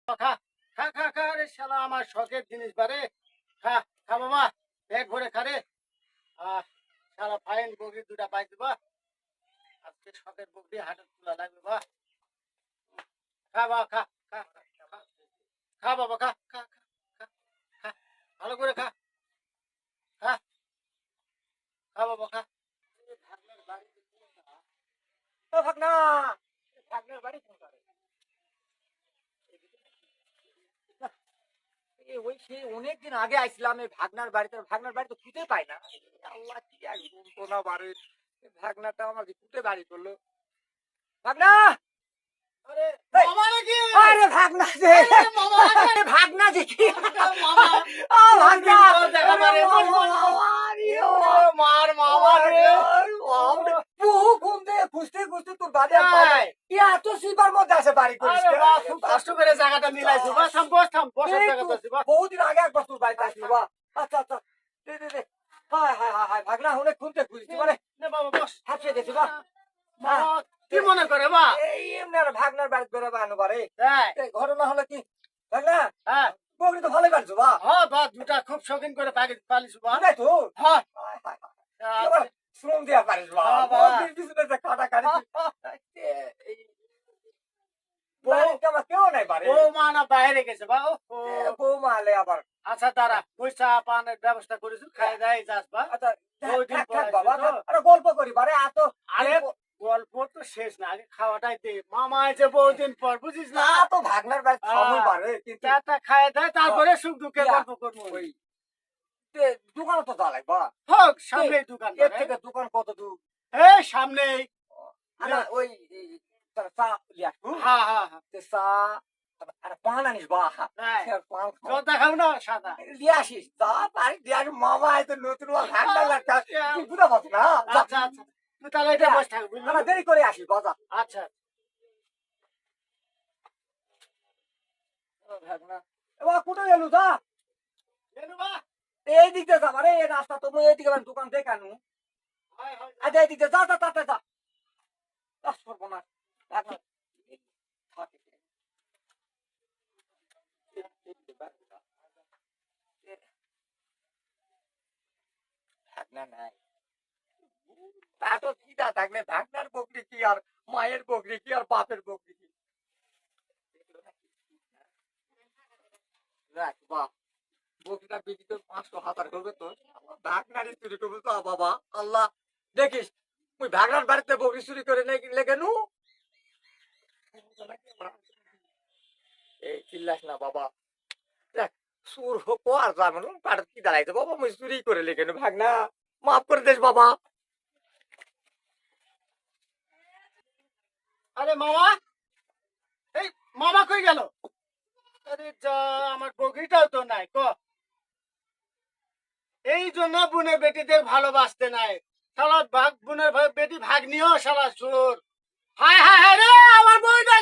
খা খা খা খা রে শালা আমার শখের জিনিস বারে খা খা বাবা পেট ভরে খা রে শালা ফাইন বগরি দুটা পাই দিবা আজকে শখের বগরি হাটে তোলা লাগবে বা খা বাবা খা খা খা খা বাবা খা খা খা খা ভালো করে খা খা খা বাবা খা ভাগনার বাড়ি ভাগনা ভাগনার বাড়ি কোন করে ওই সে অনেকদিন আগে আইছিলাম এই ভাগনার বাড়ি তো খুঁজে পাই না আল্লাহ কি আর বলতো না বাড়ি ভাগনাটা আমার খুঁজে বাড়ি করলো ভাগনা আরে মামা নাকি আরে ভাগনা যে ভাগনা যে কি মামা ও ভাগনা দেখা পারে মার মামা রে বহু ঘুম দে খুঁজতে খুঁজতে তোর বাড়ি আর পাই কি এত সিবার মধ্যে আছে বাড়ি করিস খুব কষ্ট করে জায়গাটা মিলাইছো বা থাম বসার জায়গাটা আছে বা বহুদিন আগে একবার তোর বাড়িতে আসলো বা আচ্ছা আচ্ছা দে দে দে হায় হায় হায় ভাগনা হলে খুঁজতে খুঁজছি মানে নে বাবা বস হাঁপিয়ে গেছি বা কি মনে করে বা এই এমনার ভাগনার বাড়ি করে বানো বারে এই ঘটনা হলো কি ভাগনা হ্যাঁ বকরি তো ভালোই পারছো বা হ্যাঁ বা দুটা খুব শৌখিন করে পালিছো বা তাই তো হ্যাঁ শ্রম দিয়া পারিস বা বকরির পিছনে যে কাটা কাটি কেউ নাই বারে বৌমা না বাইরে গেছে বা বৌমা আলে আবার আচ্ছা তারা পয়সা পানের ব্যবস্থা করেছো খাই দাই যাস বা আচ্ছা বাবা আরে গল্প করি বারে এত আরে গল্প তো শেষ না আগে খাওয়াটাই দে মামা আছে বহুদিন পর বুঝিস না তো ভাগনার বাড়ি খাবো পারে কিন্তু একটা খায় দেয় তারপরে সুখ দুঃখে গল্প করবো ওই দোকান তো যা লাগবা হোক সামনে দোকান এর থেকে দোকান কত দূর এই সামনেই ওই চা লিয়া হ্যাঁ হ্যাঁ চা আরে পান আনিস বা পান দেখাও না সাদা লিয়ে আসিস চা পারি দিয়ে মামা এত নতুন ঠান্ডা লাগতা তুই বুঝা পাচ্ছ না আচ্ছা আচ্ছা তুই তাহলে এটা বস থাক বুঝলি না দেরি করে আসিস বাজা আচ্ছা ভাগনা এবার কোথায় গেলু যা গেলু বা এই দিক দিয়ে যাবা রে এই রাস্তা তো মই এইদিকে দোকান দেখানু আচ্ছা এই দিক দিয়ে যা যা যা যা দশ করবো না ভাগনা ভাগনা নাই তা তো চিন্তা থাকলে ভাগনার বকরি কি আর মায়ের বকরি কি আর বাপের বকরি কি বকরিটা বিক্রি তো 500,000 করবে তো ভাগনারই চুরি করবো তো বাবা আল্লাহ দেখিস তুই ভাগনার বাড়িতে বকরি চুরি করে লেগে নু এই চিল্লাস না বাবা দেখ সুর হোক আর যাবো না পাড় কি দাঁড়াইছে বাবা মুই চুরি করে লেগে নু ভাগনা মাফ করে দেস বাবা আরে মামা এই মামা কই গেল আরে যা আমার বকরিটাও তো নাই ক এই জন্য বোনের বেটিদের ভালোবাসতে নাই শালা বোনের বেটি ভাগ নিও শালা চোর হায় হায় হায় রে আমার বইটা